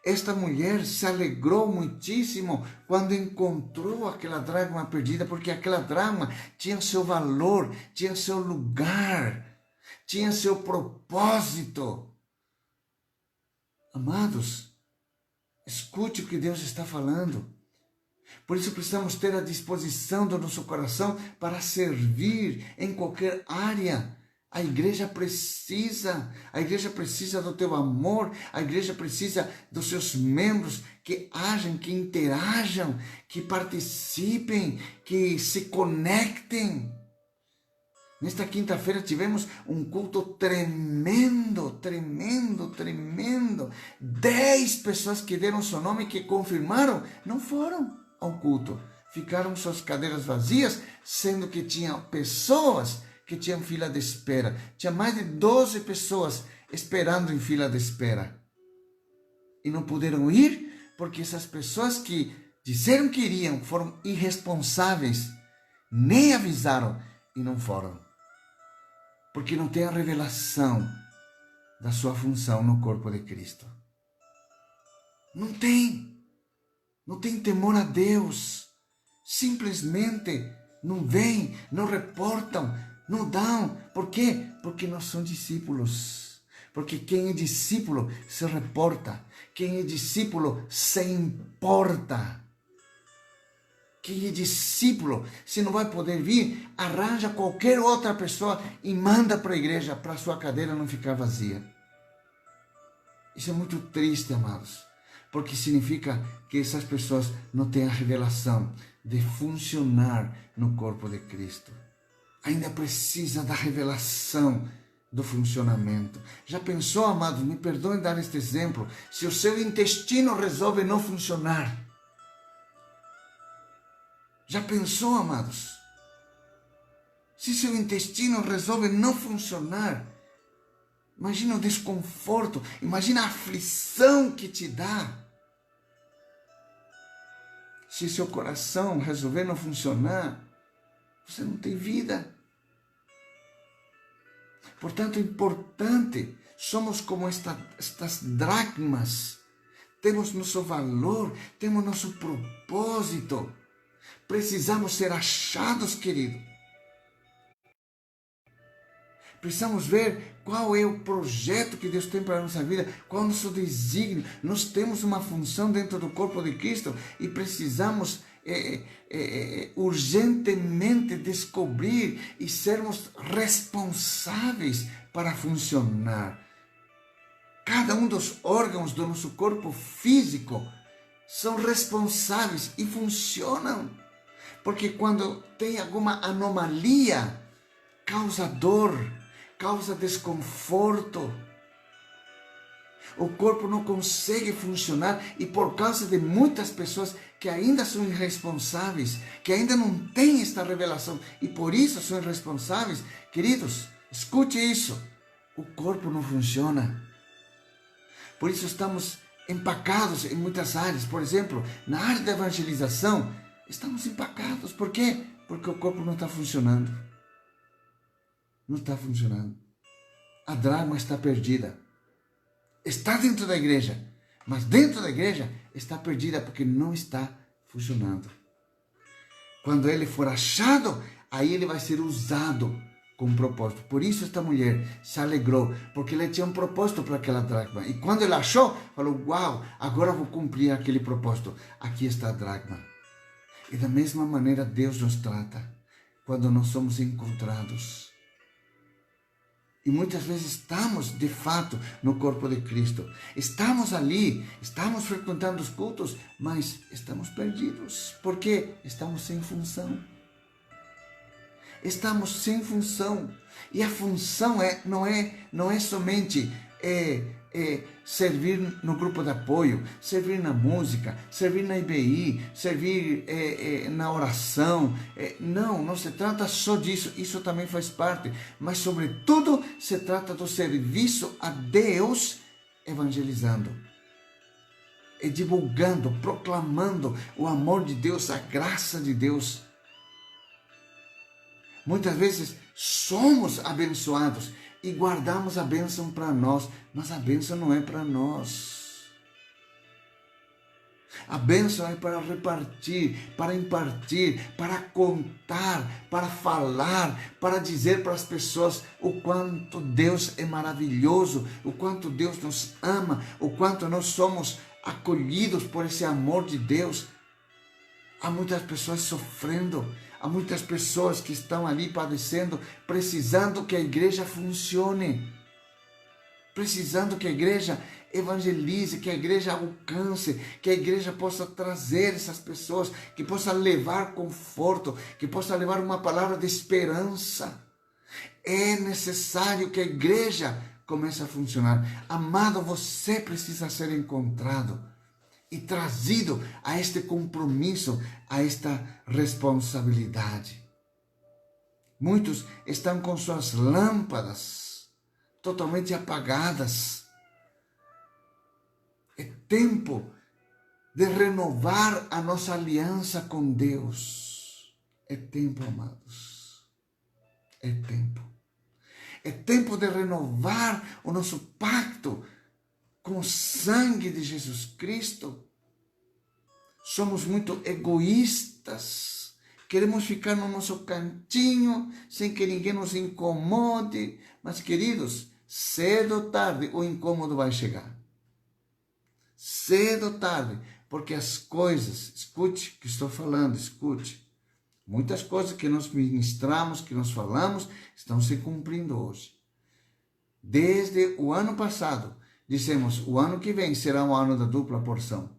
Esta mulher se alegrou muitíssimo quando encontrou aquela dracma perdida, porque aquela dracma tinha seu valor, tinha seu lugar, tinha seu propósito. Amados, escute o que Deus está falando. Por isso precisamos ter a disposição do nosso coração para servir em qualquer área. A igreja precisa do teu amor, a igreja precisa dos seus membros que agem, que interajam, que participem, que se conectem. Nesta quinta-feira tivemos um culto tremendo. 10 pessoas que deram seu nome e que confirmaram, não foram ao culto. Ficaram suas cadeiras vazias, sendo que tinha pessoas que tinham fila de espera. Tinha mais de 12 pessoas esperando em fila de espera. E não puderam ir porque essas pessoas que disseram que iriam foram irresponsáveis, nem avisaram e não foram. Porque não tem a revelação da sua função no corpo de Cristo. Não tem temor a Deus. Simplesmente não vêm, não reportam, não dão. Por quê? Porque não são discípulos. Porque quem é discípulo se reporta. Quem é discípulo se importa. Quem é discípulo, se não vai poder vir, arranja qualquer outra pessoa e manda para a igreja, para a sua cadeira não ficar vazia. Isso é muito triste, amados. Porque significa que essas pessoas não têm a revelação de funcionar no corpo de Cristo. Ainda precisa da revelação do funcionamento. Já pensou, amados, me perdoem dar este exemplo, se o seu intestino resolve não funcionar? Já pensou, amados? Se seu intestino resolve não funcionar, imagina o desconforto, imagina a aflição que te dá. Se seu coração resolver não funcionar, você não tem vida. Portanto, é importante, somos como estas dracmas, temos nosso valor, temos nosso propósito. Precisamos ser achados, querido. Precisamos ver qual é o projeto que Deus tem para a nossa vida, qual é o nosso desígnio. Nós temos uma função dentro do corpo de Cristo e precisamos urgentemente descobrir e sermos responsáveis para funcionar. Cada um dos órgãos do nosso corpo físico são responsáveis e funcionam. Porque quando tem alguma anomalia, causa dor, causa desconforto. O corpo não consegue funcionar e por causa de muitas pessoas que ainda são irresponsáveis, que ainda não têm esta revelação e por isso são irresponsáveis, queridos, escute isso, o corpo não funciona. Por isso estamos empacados em muitas áreas. Por exemplo, na área da evangelização, estamos empacados. Por quê? Porque o corpo não está funcionando. Não está funcionando. A dracma está perdida. Está dentro da igreja, mas dentro da igreja está perdida porque não está funcionando. Quando ele for achado, aí ele vai ser usado com propósito. Por isso esta mulher se alegrou, porque ele tinha um propósito para aquela dracma. E quando ele achou, falou, uau, agora vou cumprir aquele propósito. Aqui está a dracma. E da mesma maneira Deus nos trata quando nós somos encontrados. E muitas vezes estamos, de fato, no corpo de Cristo. Estamos ali, estamos frequentando os cultos, mas estamos perdidos. Por quê? Estamos sem função. Estamos sem função. E a função não é somente servir no grupo de apoio, servir na música, servir na IBI, servir na oração. Não se trata só disso, isso também faz parte. Mas, sobretudo, se trata do serviço a Deus evangelizando. E divulgando, proclamando o amor de Deus, a graça de Deus. Muitas vezes somos abençoados e guardamos a bênção para nós, mas a bênção não é para nós. A bênção é para repartir, para impartir, para contar, para falar, para dizer para as pessoas o quanto Deus é maravilhoso, o quanto Deus nos ama, o quanto nós somos acolhidos por esse amor de Deus. Há muitas pessoas sofrendo, há muitas pessoas que estão ali padecendo, precisando que a igreja funcione, precisando que a igreja evangelize, que a igreja alcance, que a igreja possa trazer essas pessoas, que possa levar conforto, que possa levar uma palavra de esperança. É necessário que a igreja comece a funcionar. Amado, você precisa ser encontrado e trazido a este compromisso, a esta responsabilidade. Muitos estão com suas lâmpadas totalmente apagadas. É tempo de renovar a nossa aliança com Deus. É tempo, amados. É tempo. É tempo de renovar o nosso pacto com o sangue de Jesus Cristo. Somos muito egoístas. Queremos ficar no nosso cantinho, sem que ninguém nos incomode. Mas, queridos, cedo ou tarde o incômodo vai chegar. Cedo ou tarde, porque as coisas, escute o que estou falando, escute. Muitas coisas que nós ministramos, que nós falamos, estão se cumprindo hoje. Desde o ano passado, dissemos, o ano que vem será o ano da dupla porção.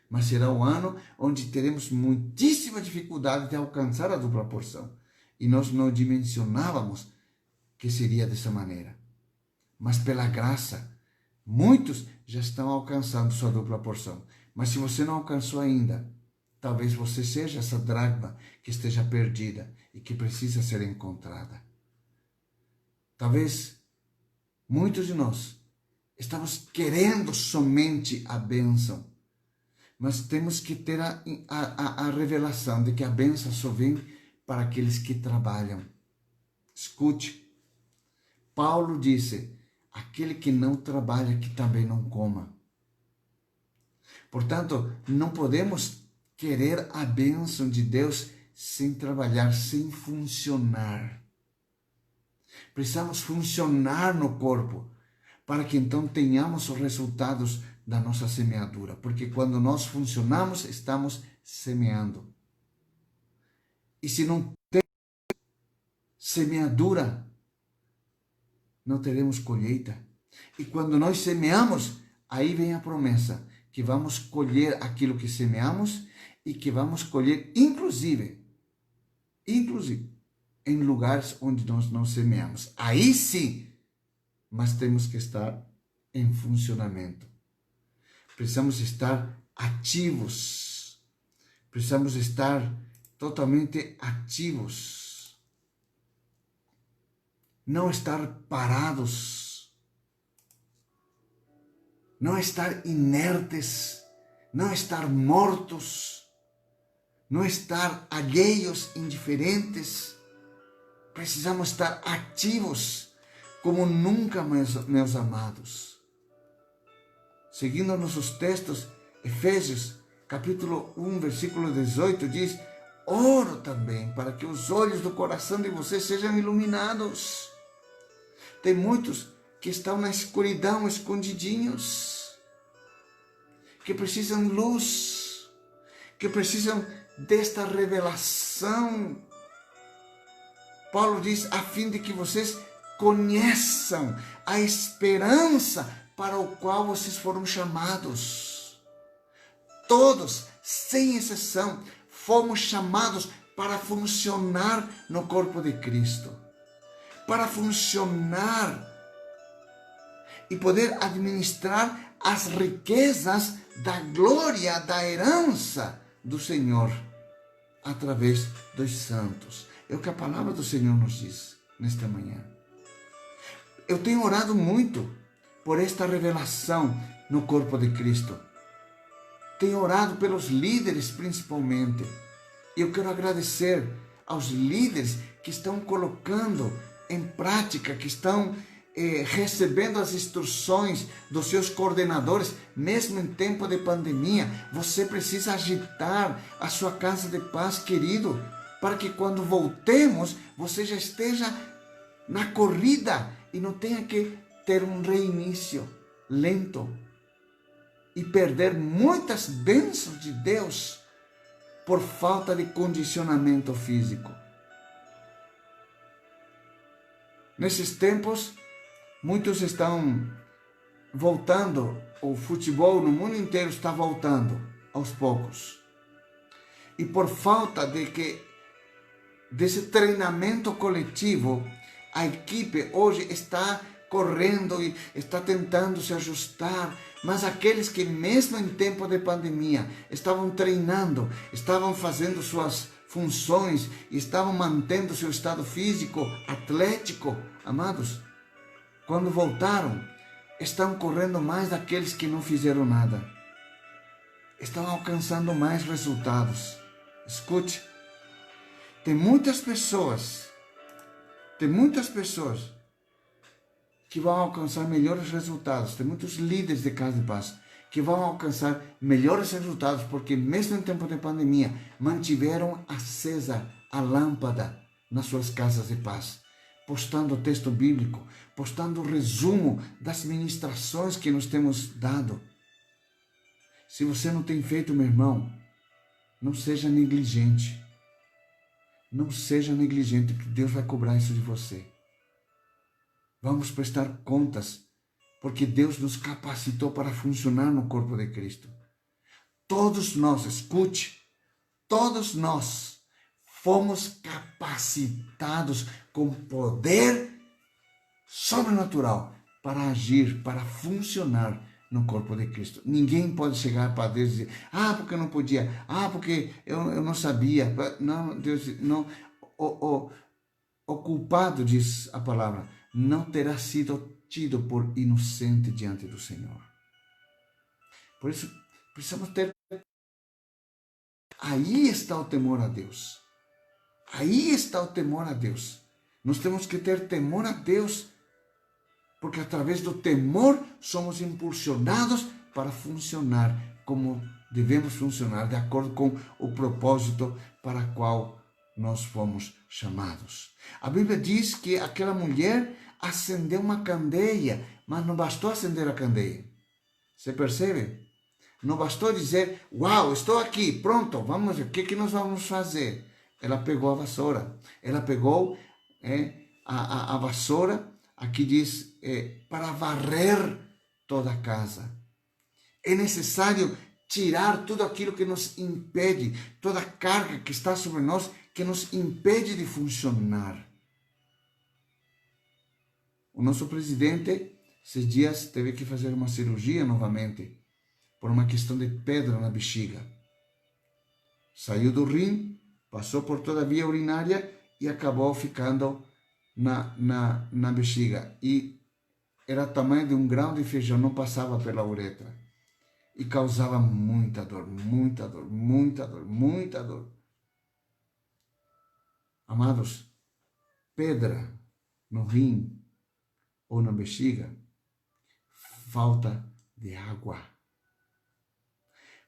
Mas será o ano onde teremos muitíssima dificuldade de alcançar a dupla porção. E nós não dimensionávamos que seria dessa maneira. Mas pela graça, muitos já estão alcançando sua dupla porção. Mas se você não alcançou ainda, talvez você seja essa dracma que esteja perdida e que precisa ser encontrada. Talvez muitos de nós estamos querendo somente a bênção, mas temos que ter a revelação de que a bênção só vem para aqueles que trabalham. Escute, Paulo disse, aquele que não trabalha, que também não coma. Portanto, não podemos querer a bênção de Deus sem trabalhar, sem funcionar. Precisamos funcionar no corpo, para que então tenhamos os resultados da nossa semeadura. Porque quando nós funcionamos, estamos semeando. E se não temos semeadura, não teremos colheita. E quando nós semeamos, aí vem a promessa, que vamos colher aquilo que semeamos e que vamos colher, inclusive, em lugares onde nós não semeamos. Aí sim, mas temos que estar em funcionamento. Precisamos estar ativos. Precisamos estar totalmente ativos. Não estar parados. Não estar inertes. Não estar mortos. Não estar alheios, indiferentes. Precisamos estar ativos como nunca, meus amados. Seguindo nossos textos, Efésios, capítulo 1, versículo 18, diz, oro também para que os olhos do coração de vocês sejam iluminados. Tem muitos que estão na escuridão, escondidinhos, que precisam luz, que precisam desta revelação. Paulo diz, a fim de que vocês conheçam a esperança para o qual vocês foram chamados. Todos, sem exceção, fomos chamados para funcionar no corpo de Cristo. Para funcionar e poder administrar as riquezas da glória, da herança do Senhor, através dos santos. É o que a palavra do Senhor nos diz nesta manhã. Eu tenho orado muito por esta revelação no corpo de Cristo. Tenho orado pelos líderes principalmente. E eu quero agradecer aos líderes que estão colocando em prática, que estão recebendo as instruções dos seus coordenadores, mesmo em tempo de pandemia. Você precisa agitar a sua casa de paz, querido, para que quando voltemos, você já esteja na corrida e não tenha que ter um reinício lento e perder muitas bênçãos de Deus por falta de condicionamento físico. Nesses tempos, muitos estão voltando, o futebol no mundo inteiro está voltando aos poucos. E por falta desse treinamento coletivo, a equipe hoje está correndo e está tentando se ajustar, mas aqueles que mesmo em tempo de pandemia estavam treinando, estavam fazendo suas funções, estavam mantendo seu estado físico, atlético, amados, quando voltaram, estão correndo mais daqueles que não fizeram nada. Estão alcançando mais resultados. Escute, tem muitas pessoas que vão alcançar melhores resultados. Tem muitos líderes de casa de paz que vão alcançar melhores resultados, porque mesmo em tempo de pandemia, mantiveram acesa a lâmpada nas suas casas de paz, postando texto bíblico, postando resumo das ministrações que nós temos dado. Se você não tem feito, meu irmão, não seja negligente. Não seja negligente, que Deus vai cobrar isso de você. Vamos prestar contas, porque Deus nos capacitou para funcionar no corpo de Cristo. Todos nós, escute, todos nós fomos capacitados com poder sobrenatural para agir, para funcionar no corpo de Cristo. Ninguém pode chegar para Deus e dizer, porque eu não podia, porque eu não sabia. Não, Deus, não. O culpado, diz a palavra, não terá sido tido por inocente diante do Senhor. Por isso, precisamos ter... Aí está o temor a Deus. Aí está o temor a Deus. Nós temos que ter temor a Deus, porque através do temor somos impulsionados para funcionar como devemos funcionar, de acordo com o propósito para o qual nós fomos chamados. A Bíblia diz que aquela mulher acendeu uma candeia, mas não bastou acender a candeia. Você percebe? Não bastou dizer, uau, estou aqui, pronto, vamos ver, o que nós vamos fazer? Ela pegou a vassoura, ela pegou a vassoura, aqui diz, para varrer toda a casa. É necessário tirar tudo aquilo que nos impede, toda a carga que está sobre nós, que nos impede de funcionar. O nosso presidente, esses dias, teve que fazer uma cirurgia novamente, por uma questão de pedra na bexiga. Saiu do rim, passou por toda a via urinária e acabou ficando na bexiga. E era o tamanho de um grão de feijão, não passava pela uretra. E causava muita dor, muita dor, muita dor, muita dor. Amados, pedra no rim ou na bexiga, falta de água.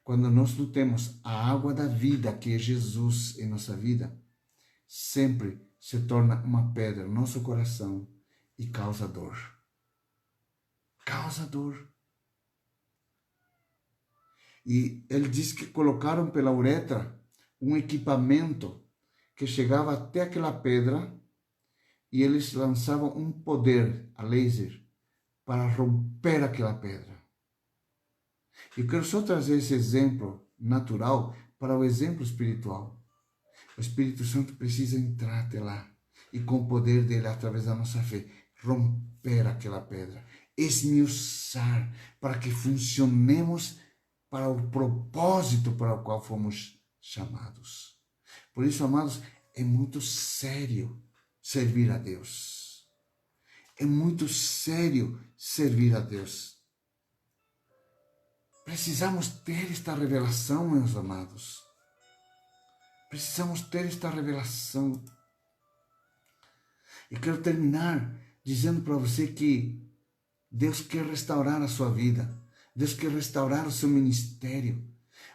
Quando nós não temos a água da vida, que é Jesus em nossa vida, sempre se torna uma pedra no nosso coração e causa dor. Causa dor. E ele diz que colocaram pela uretra um equipamento que chegava até aquela pedra e eles lançavam um poder, a laser, para romper aquela pedra. E quero só trazer esse exemplo natural para o exemplo espiritual. O Espírito Santo precisa entrar até lá e com o poder dele, através da nossa fé, romper aquela pedra, esmiuçar para que funcionemos para o propósito para o qual fomos chamados. Por isso, amados, é muito sério servir a Deus. É muito sério servir a Deus. Precisamos ter esta revelação, meus amados. Precisamos ter esta revelação. E quero terminar dizendo para você que Deus quer restaurar a sua vida. Deus quer restaurar o seu ministério.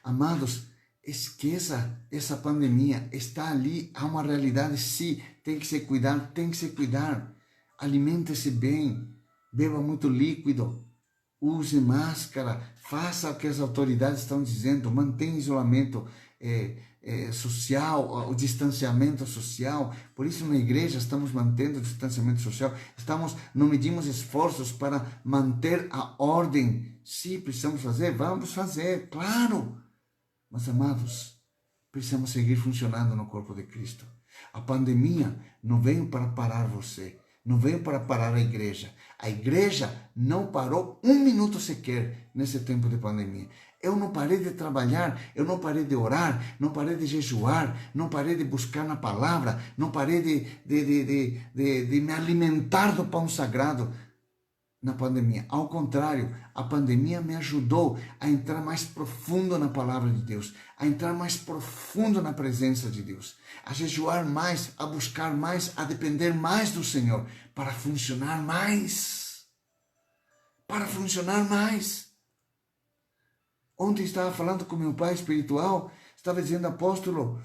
Amados, esqueça essa pandemia. Está ali, há uma realidade, sim. Tem que se cuidar, tem que se cuidar. Alimente-se bem, beba muito líquido, use máscara, faça o que as autoridades estão dizendo, mantenha isolamento social, o distanciamento social. Por isso na igreja estamos mantendo o distanciamento social, não medimos esforços para manter a ordem. Se precisamos fazer, vamos fazer, claro. Mas amados, precisamos seguir funcionando no corpo de Cristo. A pandemia não veio para parar você, não veio para parar a igreja. A igreja não parou um minuto sequer nesse tempo de pandemia. Eu não parei de trabalhar, eu não parei de orar, não parei de jejuar, não parei de buscar na palavra, não parei de me alimentar do pão sagrado na pandemia. Ao contrário, a pandemia me ajudou a entrar mais profundo na palavra de Deus, a entrar mais profundo na presença de Deus, a jejuar mais, a buscar mais, a depender mais do Senhor, para funcionar mais. Para funcionar mais. Ontem estava falando com meu pai espiritual, estava dizendo, apóstolo,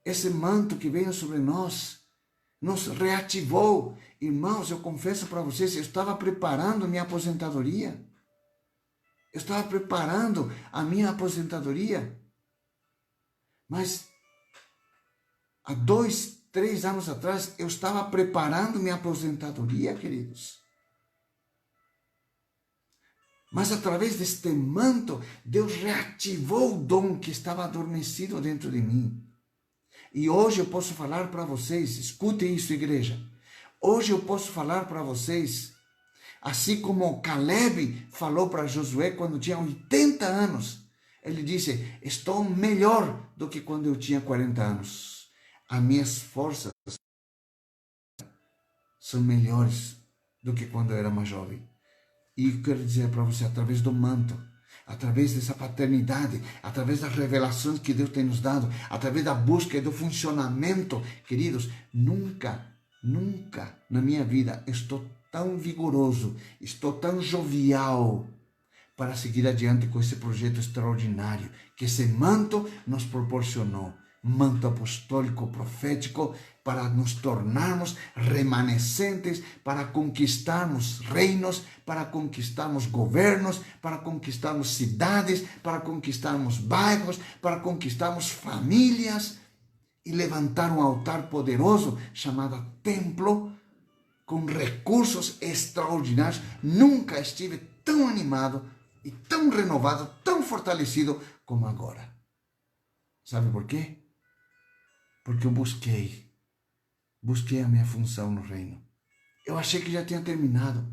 esse manto que veio sobre nós, nos reativou. Irmãos, eu confesso para vocês, eu estava preparando minha aposentadoria. Eu estava preparando a minha aposentadoria. Mas há 2, 3 anos atrás, eu estava preparando minha aposentadoria, queridos. Mas através deste manto, Deus reativou o dom que estava adormecido dentro de mim. E hoje eu posso falar para vocês, escutem isso, igreja. Hoje eu posso falar para vocês, assim como Caleb falou para Josué quando tinha 80 anos. Ele disse, estou melhor do que quando eu tinha 40 anos. As minhas forças são melhores do que quando eu era mais jovem. E eu quero dizer para você, através do manto, através dessa paternidade, através das revelações que Deus tem nos dado, através da busca e do funcionamento, queridos, nunca na minha vida estou tão vigoroso, estou tão jovial para seguir adiante com esse projeto extraordinário que esse manto nos proporcionou. Manto apostólico, profético, para nos tornarmos remanescentes, para conquistarmos reinos, para conquistarmos governos, para conquistarmos cidades, para conquistarmos bairros, para conquistarmos famílias e levantar um altar poderoso chamado templo, com recursos extraordinários. Nunca estive tão animado e tão renovado, tão fortalecido como agora. Sabe por quê? Porque eu busquei a minha função no reino. Eu achei que já tinha terminado.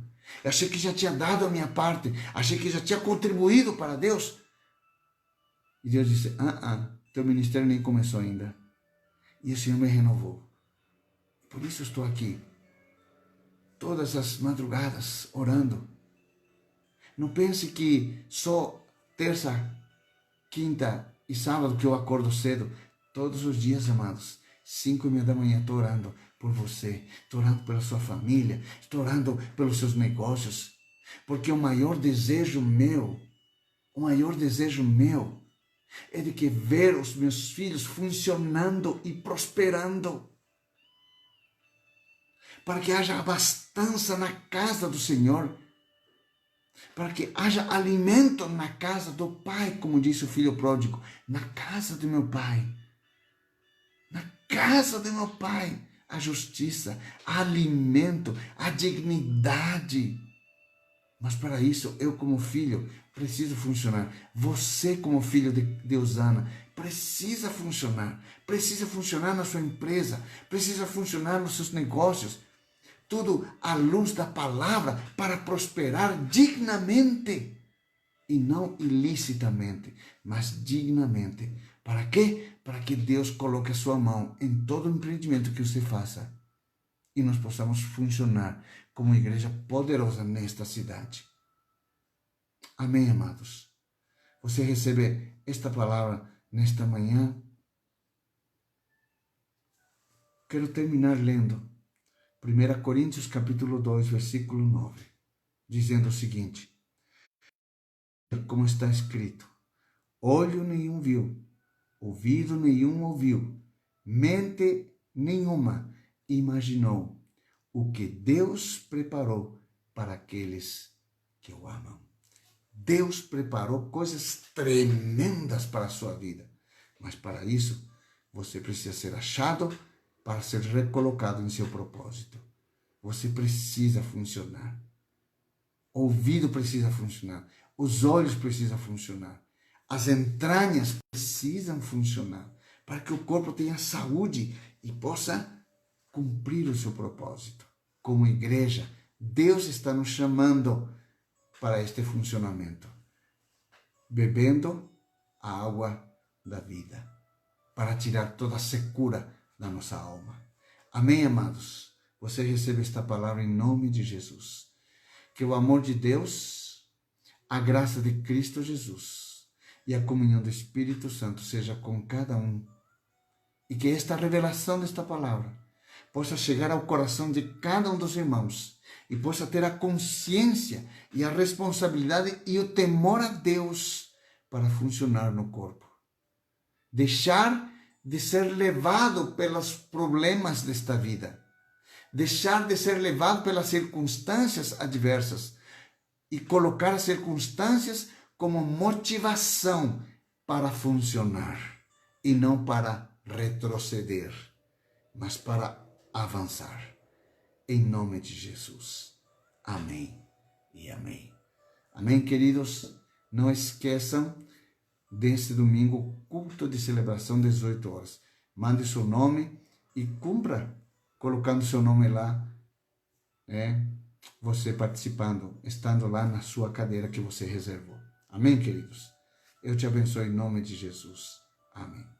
Eu achei que já tinha dado a minha parte. Achei que já tinha contribuído para Deus. E Deus disse, teu ministério nem começou ainda. E o Senhor me renovou. Por isso eu estou aqui, todas as madrugadas, orando. Não pense que só terça, quinta e sábado que eu acordo cedo. Todos os dias, amados, 5:30 da manhã, estou orando por você, estou orando pela sua família, estou orando pelos seus negócios, porque o maior desejo meu é de que ver os meus filhos funcionando e prosperando, para que haja abastança na casa do Senhor, para que haja alimento na casa do Pai, como disse o filho pródigo, na casa do meu Pai. Na casa do meu Pai, a justiça, alimento, a dignidade. Mas para isso, eu como filho, preciso funcionar. Você como filho de Deusana, precisa funcionar na sua empresa, precisa funcionar nos seus negócios. Tudo à luz da palavra para prosperar dignamente. E não ilicitamente, mas dignamente. Para quê? Para que Deus coloque a sua mão em todo empreendimento que você faça e nós possamos funcionar como igreja poderosa nesta cidade. Amém, amados? Você recebe esta palavra nesta manhã? Quero terminar lendo 1 Coríntios capítulo 2, versículo 9, dizendo o seguinte: como está escrito, olho nenhum viu, ouvido nenhum ouviu, mente nenhuma imaginou o que Deus preparou para aqueles que o amam. Deus preparou coisas tremendas para a sua vida, mas para isso você precisa ser achado para ser recolocado em seu propósito. Você precisa funcionar. O ouvido precisa funcionar. Os olhos precisam funcionar. As entranhas precisam funcionar para que o corpo tenha saúde e possa cumprir o seu propósito. Como igreja, Deus está nos chamando para este funcionamento, bebendo a água da vida, para tirar toda a secura da nossa alma. Amém, amados? Você recebe esta palavra em nome de Jesus. Que o amor de Deus, a graça de Cristo Jesus e a comunhão do Espírito Santo seja com cada um. E que esta revelação desta palavra possa chegar ao coração de cada um dos irmãos e possa ter a consciência e a responsabilidade e o temor a Deus para funcionar no corpo. Deixar de ser levado pelos problemas desta vida. Deixar de ser levado pelas circunstâncias adversas e colocar as circunstâncias como motivação para funcionar e não para retroceder, mas para avançar. Em nome de Jesus. Amém e amém. Amém, queridos? Não esqueçam desse domingo, culto de celebração, 18 horas. Mande seu nome e cumpra colocando seu nome lá, você participando, estando lá na sua cadeira que você reservou. Amém, queridos? Eu te abençoe em nome de Jesus. Amém.